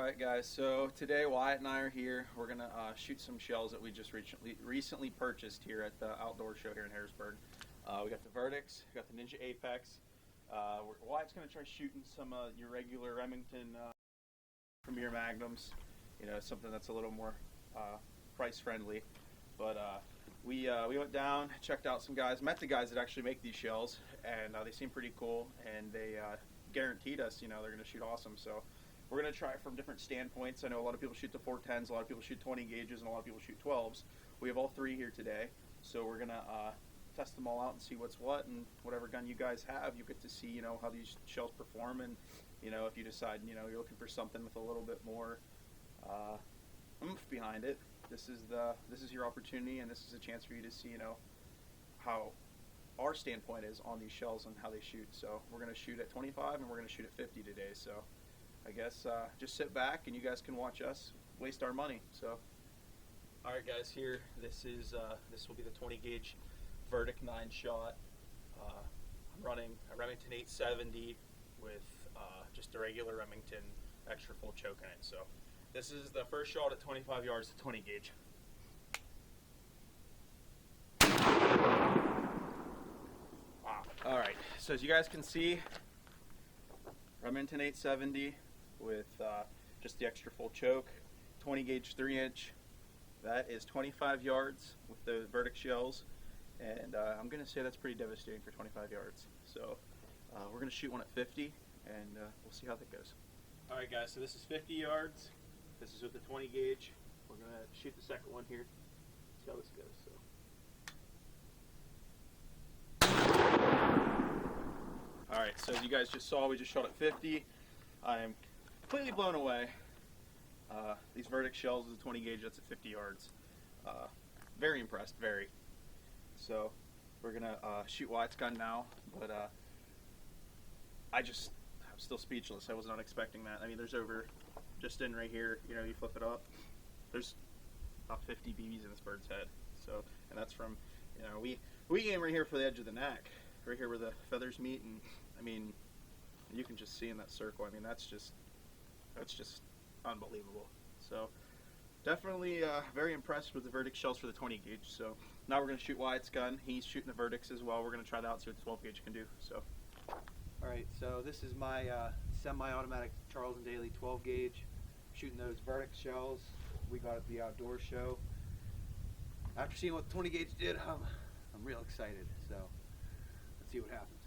Alright guys, so today Wyatt and I are here. We're going to shoot some shells that we just recently purchased here at the outdoor show here in Harrisburg. We got the Verdicts, we got the Ninja Apex. Wyatt's going to try shooting some your regular Remington Premier Magnums, you know, something that's a little more price friendly. But we went down, checked out some guys, met the guys that actually make these shells, and they seem pretty cool, and they guaranteed us, you know, they're going to shoot awesome. So we're going to try it from different standpoints. I know a lot of people shoot the 410s, a lot of people shoot 20 gauges, and a lot of people shoot 12s. We have all three here today, so we're going to test them all out and see what's what, and whatever gun you guys have, you get to see, you know, how these shells perform, and, you know, if you decide, you know, you're looking for something with a little bit more oomph behind it, this is your opportunity, and this is a chance for you to see, you know, how our standpoint is on these shells and how they shoot. So we're going to shoot at 25 and we're going to shoot at 50 today. So I guess just sit back and you guys can watch us waste our money. So, all right, guys, here this will be the 20 gauge Verdict 9 shot. I'm running a Remington 870 with just a regular Remington extra full choke in it. So this is the first shot at 25 yards to 20 gauge. Wow. All right, so as you guys can see, Remington 870 with just the extra full choke, 20 gauge 3-inch. That is 25 yards with the Verdict shells, and I'm going to say that's pretty devastating for 25 yards. So we're going to shoot one at 50, and we'll see how that goes. All right, guys, so this is 50 yards. This is with the 20 gauge. We're going to shoot the second one here. See how this goes. So. Alright, so as you guys just saw, we just shot at 50. I'm completely blown away. These Verdict shells is a 20 gauge, that's at 50 yards. Very impressed, very. So we're going to shoot Wyatt's gun now, but I'm still speechless. I was not expecting that. I mean, there's over, just in right here, you know, you flip it up, there's about 50 BBs in this bird's head. So, and that's from, you know, we aim right here for the edge of the neck, right here where the feathers meet, and I mean, you can just see in that circle. I mean, that's just unbelievable. So definitely very impressed with the Verdict shells for the 20 gauge. So now we're going to shoot Wyatt's gun. He's shooting the Verdicts as well. We're going to try that out, see what the 12 gauge can do. So. All right, so this is my semi-automatic Charles & Daly 12 gauge, shooting those Verdict shells we got at the outdoor show. After seeing what the 20 gauge did, I'm real excited. So let's see what happens.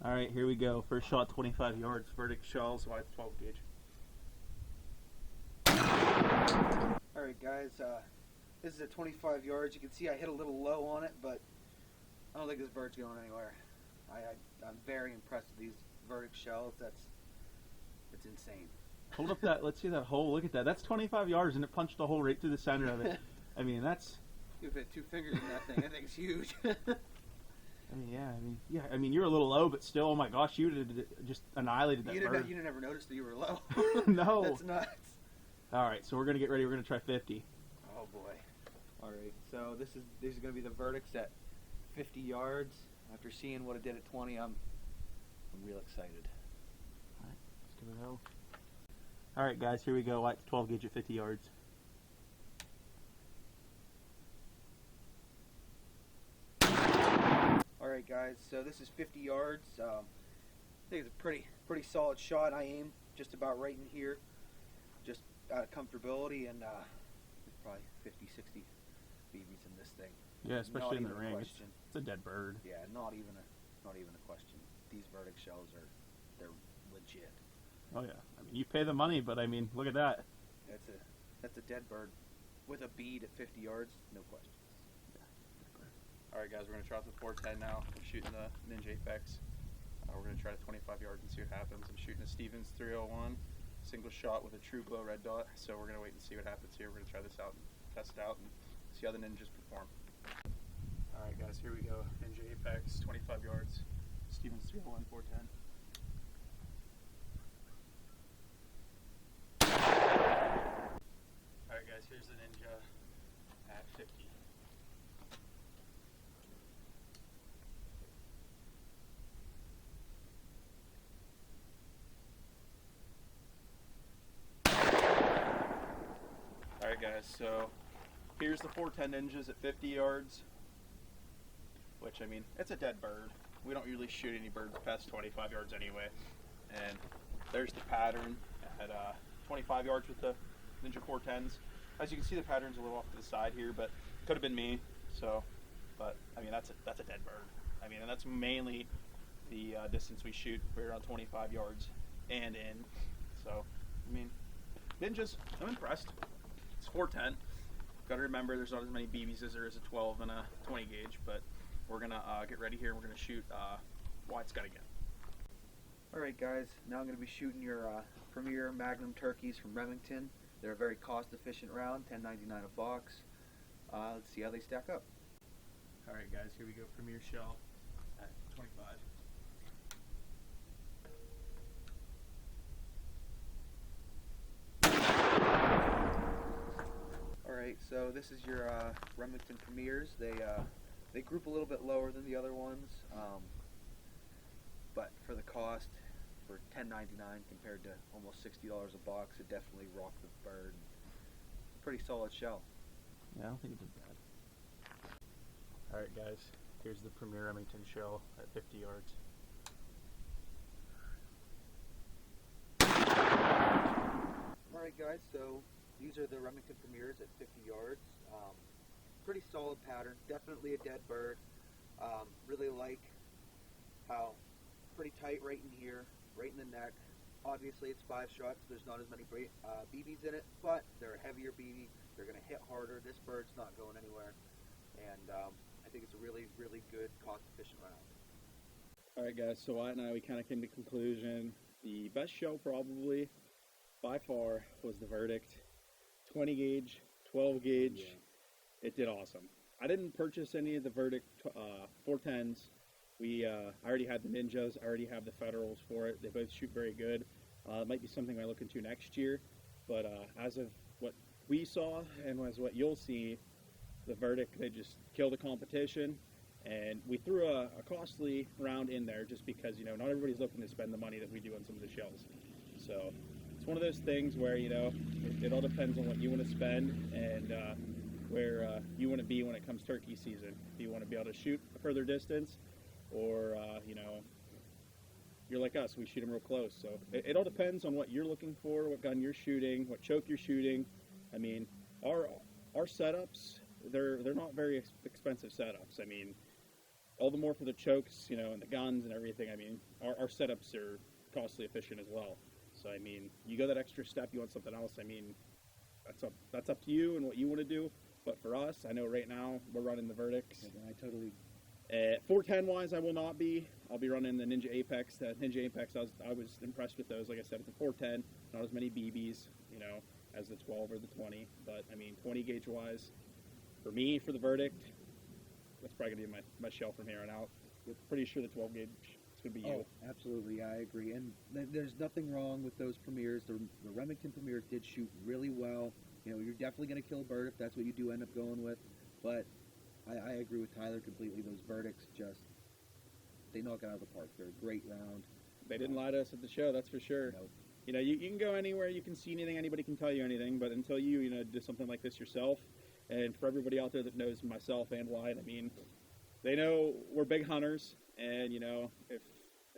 All right, here we go. First shot, 25 yards, Verdict shells, Wyatt's 12 gauge. All right, guys, this is at 25 yards. You can see I hit a little low on it, but I don't think this bird's going anywhere. I'm very impressed with these Verdict shells. It's insane. Hold up that, let's see that hole. Look at that. That's 25 yards, and it punched a hole right through the center of it. I mean, that's... You fit 2 fingers in that thing. That thing's huge. I mean, you're a little low, but still, oh my gosh, you just annihilated that bird. You didn't ever notice that you were low. No. That's nuts. All right, so we're gonna get ready. We're gonna try 50. Oh boy. All right, so these are gonna be the Verdicts at 50 yards. After seeing what it did at 20, I'm real excited. All right, let's give it a go. All right, guys, here we go. Wyatt's 12 gauge at 50 yards. Alright guys, so this is 50 yards. I think it's a pretty solid shot. I aim just about right in here, just out of comfortability, and there's probably 50, 60 BBs in this thing. Yeah, especially in the ring. It's a dead bird. Yeah, not even a question. These Verdict shells they're legit. Oh yeah, I mean, you pay the money, but I mean, look at that. That's a dead bird with a bead at 50 yards, no question. Alright guys, we're going to try out the 410 now. I'm shooting the Ninja Apex. We're going to try to 25 yards and see what happens. I'm shooting a Stevens 301, single shot with a true glow red dot. So we're going to wait and see what happens here. We're going to try this out and test it out and see how the Ninjas perform. Alright guys, here we go. Ninja Apex, 25 yards. Stevens 301, 410. Alright guys, here's the Ninja at 50. guys, so here's the 410 Ninjas at 50 yards, which, I mean, it's a dead bird. We don't usually shoot any birds past 25 yards anyway. And there's the pattern at 25 yards with the Ninja 410s. As you can see, the pattern's a little off to the side here, but could have been me. So, but I mean, that's a dead bird. I mean, and that's mainly the distance we shoot. We're around 25 yards and in. So, I mean, Ninjas, I'm impressed. It's 410. Got to remember, there's not as many BBs as there is a 12 and a 20 gauge, but we're gonna get ready here and we're gonna shoot Wyatt's gun again. Alright guys, now I'm going to be shooting your Premier Magnum turkeys from Remington. They're a very cost efficient round, $10.99 a box. Let's see how they stack up. Alright guys, here we go, Premier shell at 25. Alright, so this is your Remington Premiers. They group a little bit lower than the other ones, but for the cost, for $10.99 compared to almost $60 a box, it definitely rocked the bird. Pretty solid shell. Yeah, I don't think it did bad. Alright guys, here's the Premier Remington shell at 50 yards. Alright guys, so these are the Remington Premiers at 50 yards. Pretty solid pattern, definitely a dead bird. Really like how pretty tight right in here, right in the neck. Obviously it's 5 shots, there's not as many BBs in it, but they're a heavier BB, they're going to hit harder. This bird's not going anywhere, and I think it's a really, really good, cost-efficient round. Alright guys, so Wyatt and I, we kind of came to the conclusion, the best shell probably, by far, was the Verdict. 20 gauge, 12 gauge, yeah. It did awesome. I didn't purchase any of the Verdict 410s. I already had the Ninjas, I already have the Federals for it. They both shoot very good. It might be something I look into next year, but as of what we saw and as what you'll see, the Verdict, they just killed the competition, and we threw a costly round in there just because, you know, not everybody's looking to spend the money that we do on some of the shells. So it's one of those things where, you know, it all depends on what you want to spend and where you want to be when it comes turkey season. If you want to be able to shoot a further distance, or you know, you're like us, we shoot them real close. So it all depends on what you're looking for, what gun you're shooting, what choke you're shooting. I mean, our setups, they're not very expensive setups. I mean, all the more for the chokes, you know, and the guns and everything. I mean, our setups are costly efficient as well. So I mean, you go that extra step, you want something else. I mean, that's up to you and what you want to do. But for us, I know right now we're running the Verdicts. Yeah, I totally. 410 wise, I will not be. I'll be running the Ninja Apex. The Ninja Apex, I was impressed with those. Like I said, it's a 410, not as many BBs, you know, as the 12 or the 20. But I mean, 20 gauge wise, for me, for the Verdict, that's probably gonna be my shell from here on out. We're pretty sure the 12 gauge is gonna be you. Oh, absolutely, I agree. And there's nothing wrong with those Premiers. The Remington Premiers did shoot really well. You know, you're definitely gonna kill a bird if that's what you do end up going with. But I agree with Tyler completely. Those Verdicts just, they knock it out of the park. They're a great round. They didn't lie to us at the show, that's for sure. Nope. You know, you can go anywhere, you can see anything, anybody can tell you anything, but until you know, do something like this yourself, and for everybody out there that knows myself and Wyatt, I mean, they know we're big hunters, and you know, if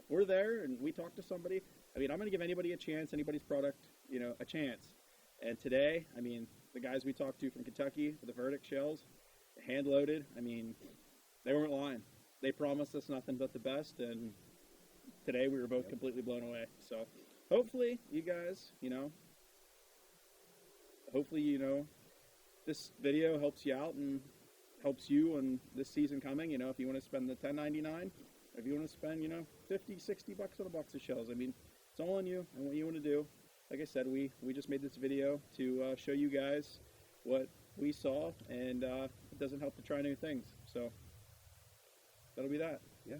we're there and we talk to somebody, I mean, I'm going to give anybody a chance, anybody's product, you know, a chance. And today, I mean, the guys we talked to from Kentucky for the Verdict shells, hand-loaded, I mean, they weren't lying. They promised us nothing but the best, and today we were both completely blown away. So hopefully you guys, you know, this video helps you out and helps you on this season coming. You know, if you want to spend the $10.99, if you want to spend, you know, $50, $60 on a box of shells, I mean, it's all on you and what you want to do. Like I said, we just made this video to show you guys what we saw, and it doesn't help to try new things. So that'll be that. Yeah.